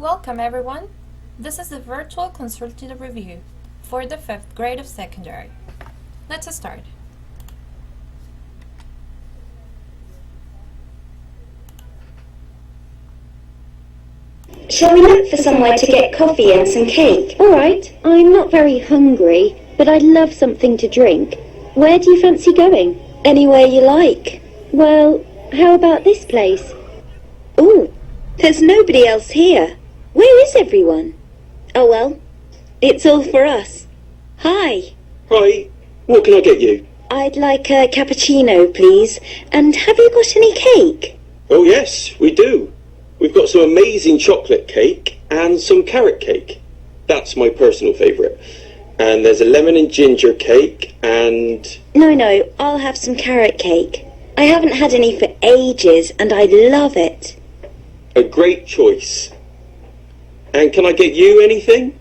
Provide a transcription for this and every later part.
Welcome everyone. This is the virtual consultative review for the 5th grade of secondary. Let's start. Shall we look for somewhere to get coffee and some cake? All right, I'm not very hungry, but I'd love something to drink. Where do you fancy going? Anywhere you like. Well, how about this place? Ooh, there's nobody else here. Where is everyone? Oh well, it's all for us. Hi. Hi, what can I get you? I'd like a cappuccino, please. And have you got any cake? Oh yes, we do. We've got some amazing chocolate cake and some carrot cake. That's my personal favourite. And there's a lemon and ginger cake and... No, I'll have some carrot cake. I haven't had any for ages and I love it. A great choice. And can I get you anything?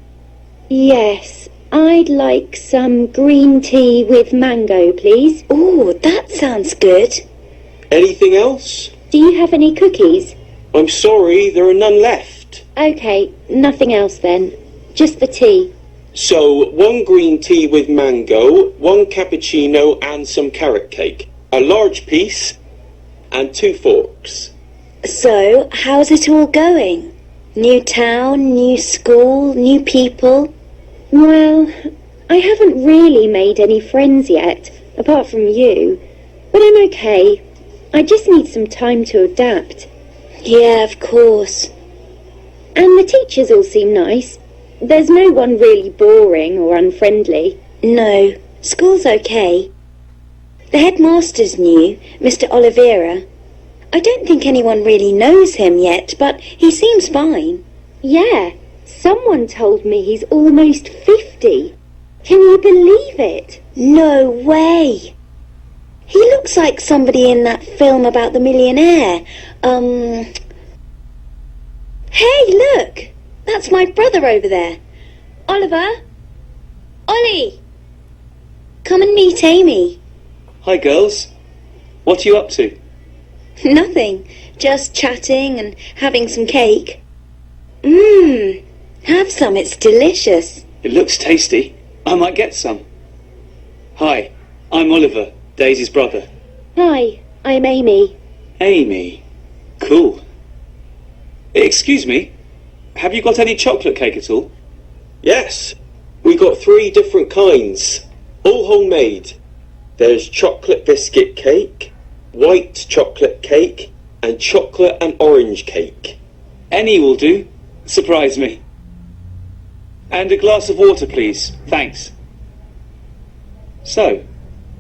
Yes, I'd like some green tea with mango, please. Ooh, that sounds good. Anything else? Do you have any cookies? I'm sorry, there are none left. Okay, nothing else then. Just the tea. So, one green tea with mango, one cappuccino and some carrot cake. A large piece and 2 forks. So, how's it all going? New town, new school, new people? Well, I haven't really made any friends yet, apart from you. But I'm okay. I just need some time to adapt. Yeah, of course. And the teachers all seem nice. There's no one really boring or unfriendly. No, school's okay. The headmaster's new, Mr. Oliveira. I don't think anyone really knows him yet, but he seems fine. Yeah, someone told me he's almost 50. Can you believe it? No way. He looks like somebody in that film about the millionaire. Hey, look! That's my brother over there. Oliver? Ollie! Come and meet Amy. Hi girls, what are you up to? Nothing. Just chatting and having some cake. Have some, it's delicious. It looks tasty. I might get some. Hi, I'm Oliver, Daisy's brother. Hi, I'm Amy. Amy. Cool. Excuse me, have you got any chocolate cake at all? Yes, we got 3 different kinds, all homemade. There's chocolate biscuit cake, white chocolate cake, and chocolate and orange cake. Any will do. Surprise me. And a glass of water, please. Thanks. So,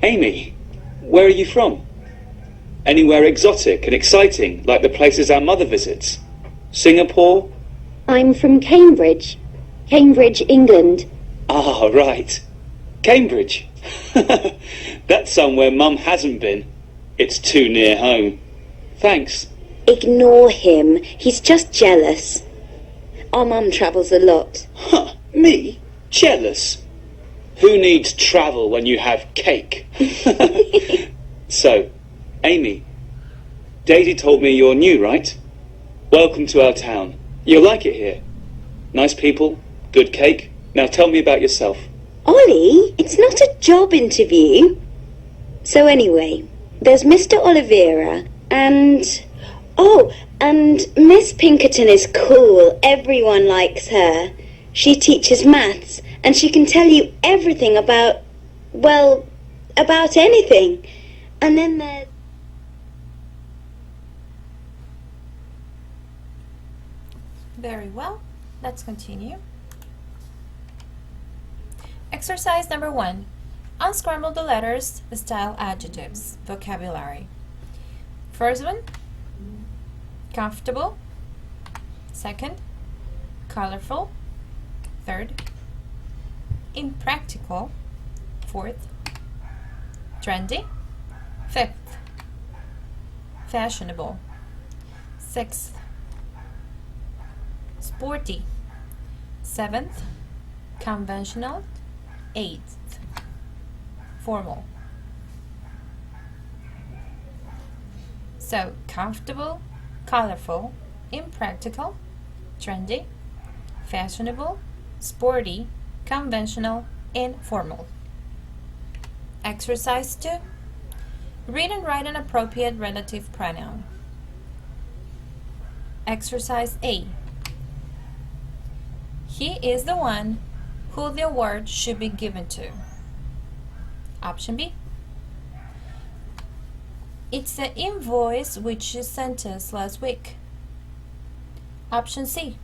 Amy, where are you from? Anywhere exotic and exciting, like the places our mother visits? Singapore? I'm from Cambridge. Cambridge, England. Ah, right. Cambridge. That's somewhere Mum hasn't been. It's too near home. Thanks. Ignore him. He's just jealous. Our mum travels a lot. Huh, me? Jealous? Who needs travel when you have cake? So, Amy, Daisy told me you're new, right? Welcome to our town. You'll like it here. Nice people, good cake. Now tell me about yourself. Ollie, it's not a job interview. So anyway, there's Mr. Oliveira and... Oh, and Miss Pinkerton is cool. Everyone likes her. She teaches maths and she can tell you everything about, well, about anything. And then there's... Very well. Let's continue. Exercise number 1. Unscramble the letters, style adjectives, vocabulary. First one, comfortable. Second, colorful. Third, impractical. Fourth, trendy. Fifth, fashionable. Sixth, sporty. Seventh, conventional. Eighth, formal. So, comfortable, colorful, impractical, trendy, fashionable, sporty, conventional, and formal. Exercise 2. Read and write an appropriate relative pronoun. Exercise A. He is the one who the award should be given to. Option B. It's the invoice which you sent us last week. Option C.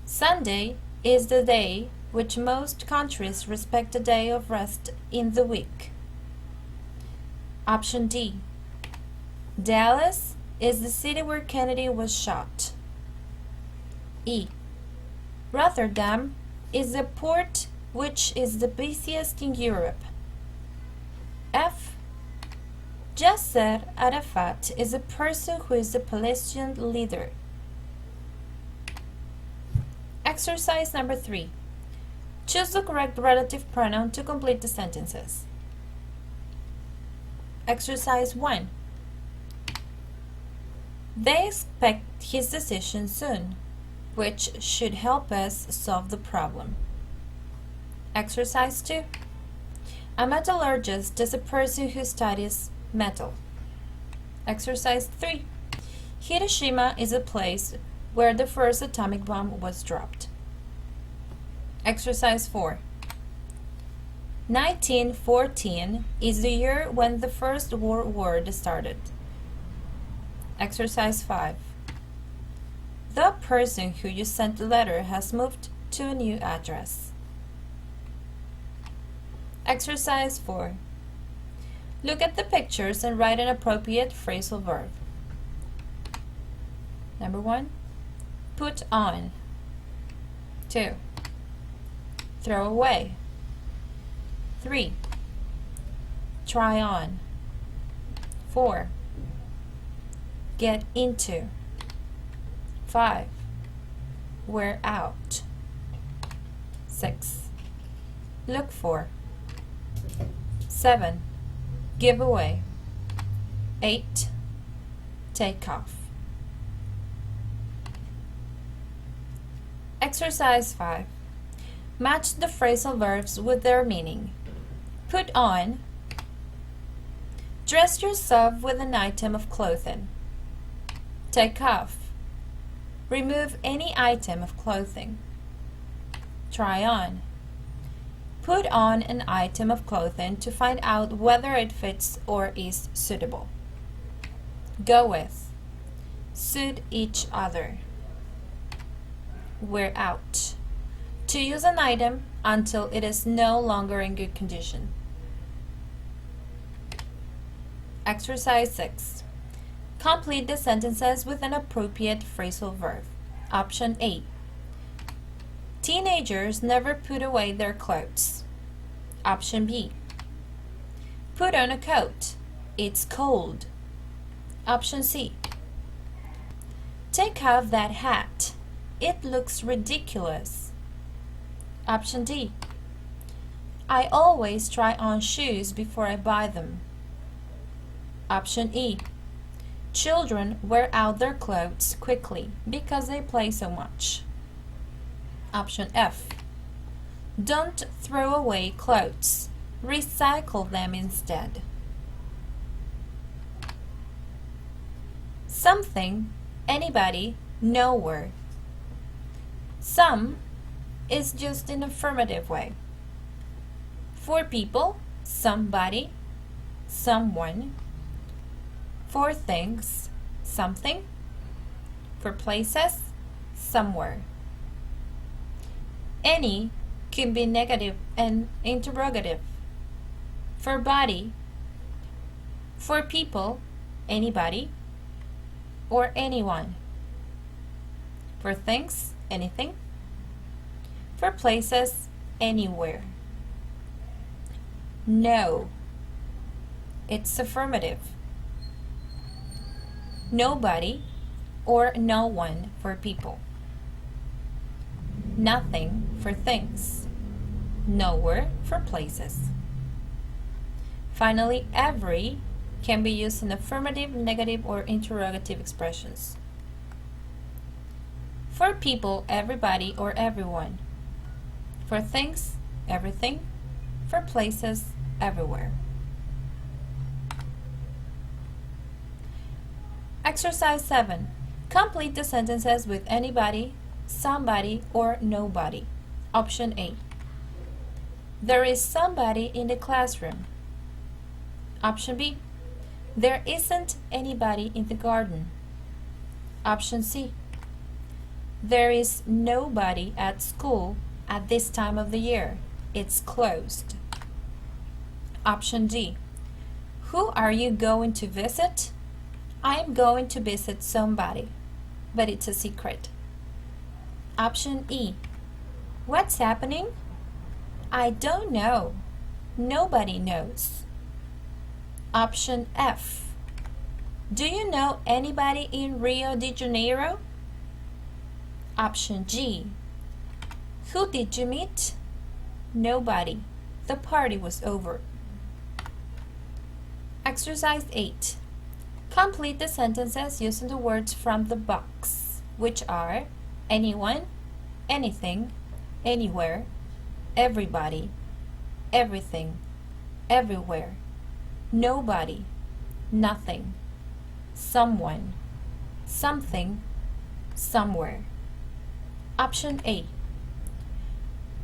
Sunday is the day which most countries respect a day of rest in the week. Option D. Dallas is the city where Kennedy was shot. E. Rotterdam is the port which is the busiest in Europe. F. Yasser Arafat is a person who is the Palestinian leader. Exercise number 3. Choose the correct relative pronoun to complete the sentences. Exercise 1. They expect his decision soon, which should help us solve the problem. Exercise 2. A metallurgist is a person who studies metal. Exercise 3. Hiroshima is a place where the first atomic bomb was dropped. Exercise 4. 1914 is the year when the First World War started. Exercise 5. The person who you sent the letter has moved to a new address. Exercise 4. Look at the pictures and write an appropriate phrasal verb. Number 1. Put on. 2. Throw away. 3. Try on. 4. Get into. 5. Wear out. 6. Look for. 7. Give away. 8. Take off. Exercise 5. Match the phrasal verbs with their meaning. Put on. Dress yourself with an item of clothing. Take off. Remove any item of clothing. Try on. Put on an item of clothing to find out whether it fits or is suitable. Go with. Suit each other. Wear out. To use an item until it is no longer in good condition. Exercise 6. Complete the sentences with an appropriate phrasal verb. Option A. Teenagers never put away their clothes. Option B. Put on a coat. It's cold. Option C. Take off that hat. It looks ridiculous. Option D. I always try on shoes before I buy them. Option E. Children wear out their clothes quickly because they play so much. Option F. Don't throw away clothes. Recycle them instead. Something, anybody, nowhere. Some is just in affirmative way. For people, somebody, someone. For things, something. For places, somewhere. Any can be negative and interrogative. For body, for people, anybody or anyone. For things, anything. For places, anywhere. No, it's affirmative. Nobody or no one for people. Nothing for things. Nowhere for places. Finally, every can be used in affirmative, negative, or interrogative expressions. For people, everybody or everyone. For things, everything. For places, everywhere. Exercise 7. Complete the sentences with anybody, somebody, or nobody. Option A. There is somebody in the classroom. Option B. There isn't anybody in the garden. Option C. There is nobody at school at this time of the year. It's closed. Option D. Who are you going to visit? I am going to visit somebody, but it's a secret. Option E. What's happening? I don't know. Nobody knows. Option F. Do you know anybody in Rio de Janeiro? Option G. Who did you meet? Nobody. The party was over. Exercise 8. Complete the sentences using the words from the box, which are anyone, anything, anywhere, everybody, everything, everywhere, nobody, nothing, someone, something, somewhere. Option A.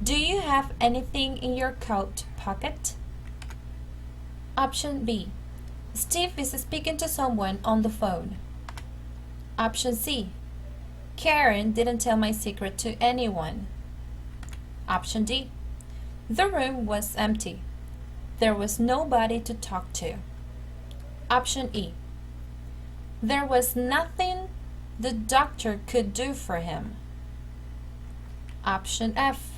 Do you have anything in your coat pocket? Option B. Steve is speaking to someone on the phone. Option C. Karen didn't tell my secret to anyone. Option D. The room was empty. There was nobody to talk to. Option E. There was nothing the doctor could do for him. Option F.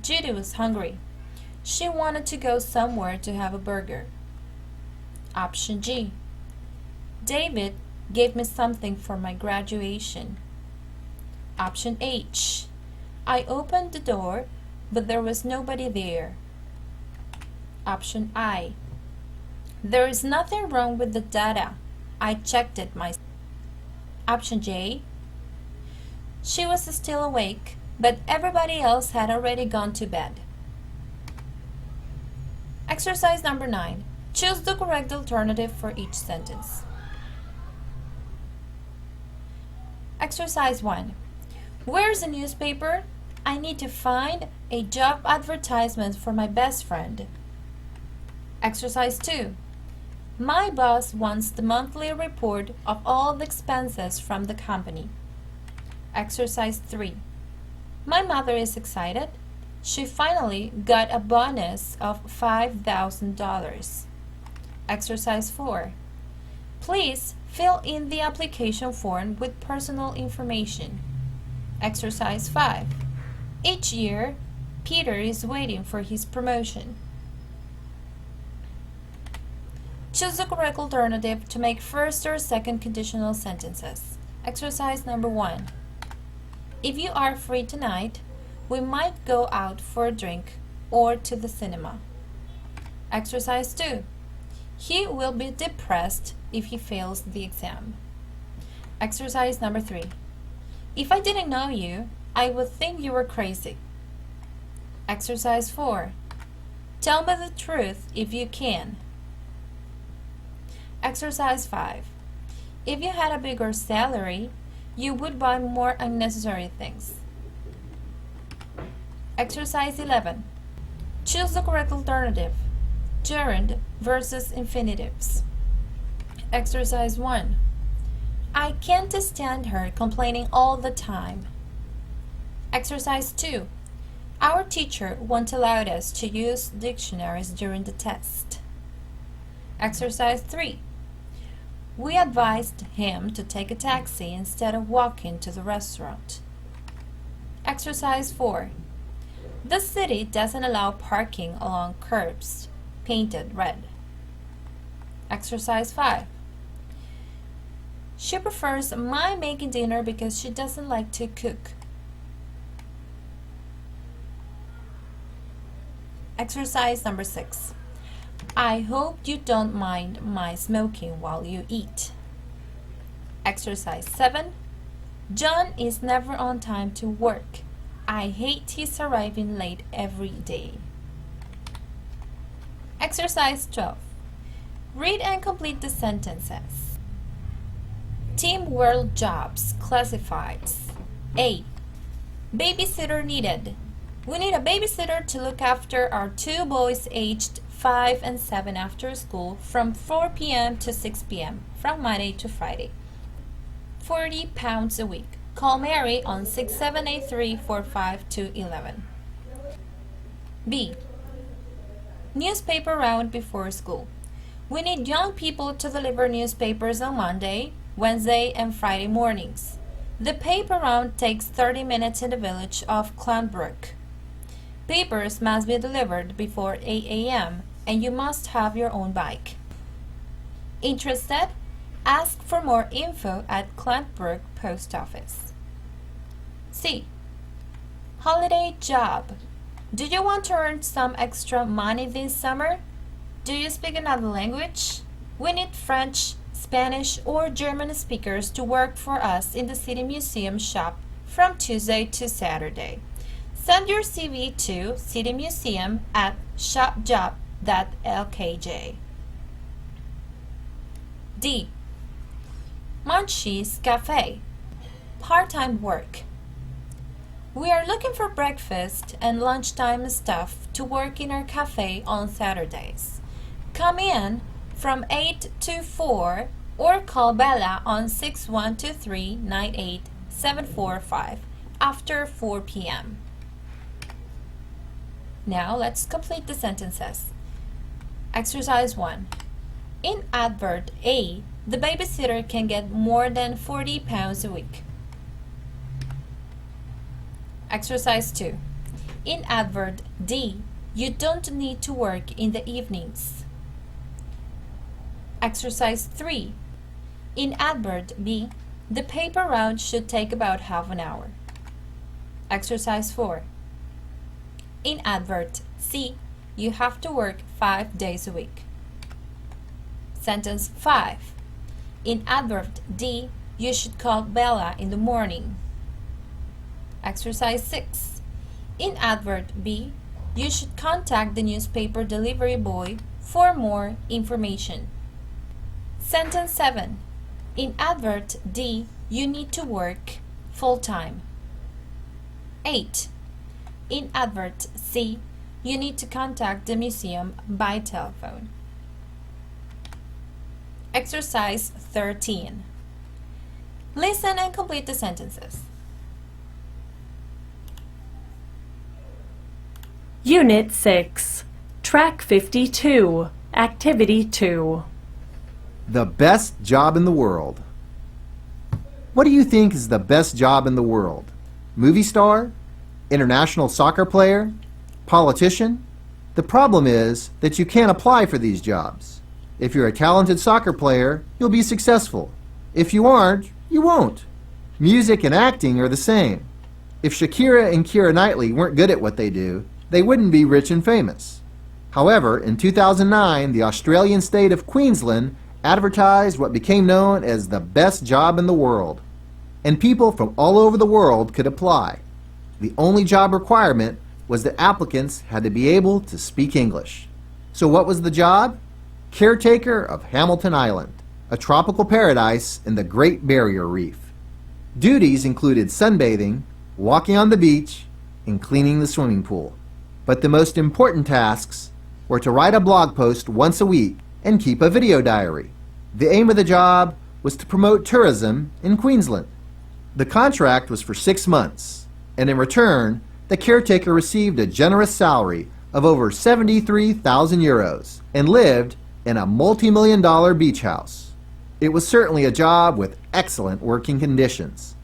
Judy was hungry. She wanted to go somewhere to have a burger. Option G. David gave me something for my graduation. Option H. I opened the door, but there was nobody there. Option I. There is nothing wrong with the data. I checked it myself. Option J. She was still awake, but everybody else had already gone to bed. Exercise number 9. Choose the correct alternative for each sentence. Exercise 1. Where's the newspaper? I need to find a job advertisement for my best friend. Exercise 2. My boss wants the monthly report of all the expenses from the company. Exercise 3. My mother is excited. She finally got a bonus of $5,000. Exercise 4. Please fill in the application form with personal information. Exercise 5. Each year, Peter is waiting for his promotion. Choose the correct alternative to make first or second conditional sentences. Exercise number 1. If you are free tonight, we might go out for a drink or to the cinema. Exercise 2. He will be depressed if he fails the exam. Exercise number 3. If I didn't know you, I would think you were crazy. Exercise 4. Tell me the truth if you can. Exercise 5. If you had a bigger salary, you would buy more unnecessary things. Exercise 11. Choose the correct alternative. Gerund versus infinitives. Exercise 1. I can't stand her complaining all the time. Exercise 2. Our teacher won't allow us to use dictionaries during the test. Exercise 3. We advised him to take a taxi instead of walking to the restaurant. Exercise 4. The city doesn't allow parking along curbs painted red. Exercise 5. She prefers my making dinner because she doesn't like to cook. Exercise number 6. I hope you don't mind my smoking while you eat. Exercise 7. John is never on time to work. I hate his arriving late every day. Exercise 12. Read and complete the sentences. Team World Jobs classifieds. A. Babysitter needed. We need a babysitter to look after our 2 boys aged 5 and 7 after school from 4 p.m. to 6 p.m. from Monday to Friday. £40 a week. Call Mary on 6783-45211. B. Newspaper round before school. We need young people to deliver newspapers on Monday, Wednesday, and Friday mornings. The paper round takes 30 minutes in the village of Clanbrook. Papers must be delivered before 8 a.m. and you must have your own bike. Interested? Ask for more info at Clanbrook Post Office. C. Holiday job. Do you want to earn some extra money this summer? Do you speak another language? We need French, Spanish, or German speakers to work for us in the City Museum shop from Tuesday to Saturday. Send your CV to City Museum at shopjob.lkj. D. Munchie's Cafe. Part-time work. We are looking for breakfast and lunchtime staff to work in our cafe on Saturdays. Come in from 8 to 4 or call Bella on 6123-98745 after 4 p.m. Now let's complete the sentences. Exercise 1. In advert A, the babysitter can get more than £40 a week. Exercise 2. In advert D, you don't need to work in the evenings. Exercise 3. In advert B, the paper round should take about half an hour. Exercise 4. In advert C, you have to work 5 days a week. Sentence 5. In advert D, you should call Bella in the morning. Exercise 6. In advert B, you should contact the newspaper delivery boy for more information. Sentence 7. In advert D, you need to work full-time. 8. In advert C, you need to contact the museum by telephone. Exercise 13. Listen and complete the sentences. Unit 6, Track 52, Activity 2. The best job in the world. What do you think is the best job in the world? Movie star? International soccer player? Politician? The problem is that you can't apply for these jobs. If you're a talented soccer player, you'll be successful. If you aren't, you won't. Music and acting are the same. If Shakira and Keira Knightley weren't good at what they do, they wouldn't be rich and famous. However, in 2009, the Australian state of Queensland advertised what became known as the best job in the world. And people from all over the world could apply. The only job requirement was that applicants had to be able to speak English. So what was the job? Caretaker of Hamilton Island, a tropical paradise in the Great Barrier Reef. Duties included sunbathing, walking on the beach, and cleaning the swimming pool. But the most important tasks were to write a blog post once a week and keep a video diary. The aim of the job was to promote tourism in Queensland. The contract was for 6 months, and in return, the caretaker received a generous salary of over 73,000 euros and lived in a multi-million-dollar beach house. It was certainly a job with excellent working conditions.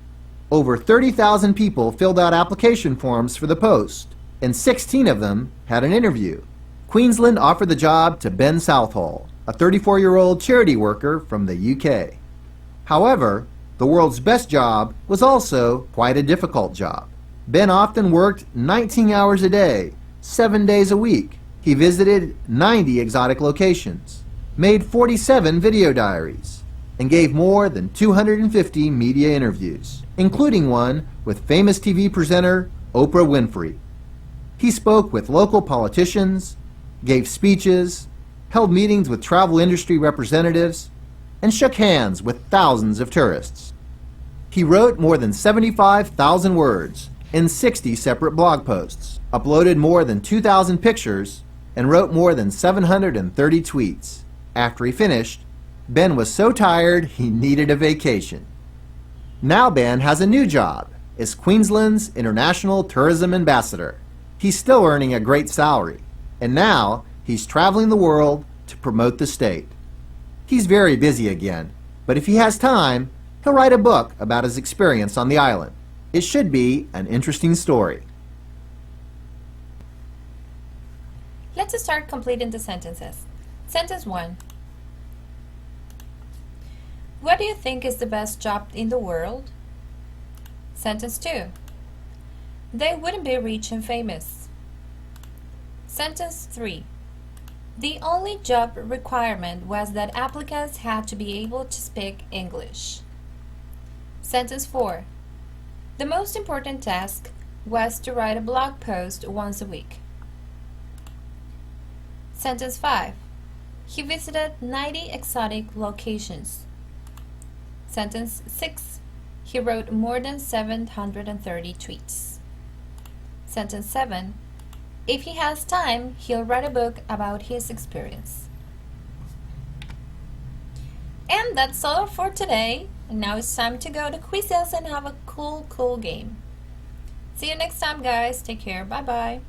Over 30,000 people filled out application forms for the post, and 16 of them had an interview. Queensland offered the job to Ben Southall, a 34-year-old charity worker from the UK. However, the world's best job was also quite a difficult job. Ben often worked 19 hours a day, 7 days a week. He visited 90 exotic locations, made 47 video diaries, and gave more than 250 media interviews. including one with famous TV presenter Oprah Winfrey. He spoke with local politicians, gave speeches, held meetings with travel industry representatives, and shook hands with thousands of tourists. He wrote more than 75,000 words in 60 separate blog posts, uploaded more than 2,000 pictures, and wrote more than 730 tweets. After he finished, Ben was so tired he needed a vacation. Now Ben has a new job as Queensland's International Tourism Ambassador. He's still earning a great salary, and now he's traveling the world to promote the state. He's very busy again, but if he has time, he'll write a book about his experience on the island. It should be an interesting story. Let's start completing the sentences. Sentence 1. What do you think is the best job in the world? Sentence 2. They wouldn't be rich and famous. Sentence 3. The only job requirement was that applicants had to be able to speak English. Sentence 4. The most important task was to write a blog post once a week. Sentence 5. He visited 90 exotic locations. Sentence 6. He wrote more than 730 tweets. Sentence 7. If he has time, he'll write a book about his experience. And that's all for today. And now it's time to go to Quizizz and have a cool game. See you next time, guys. Take care. Bye-bye.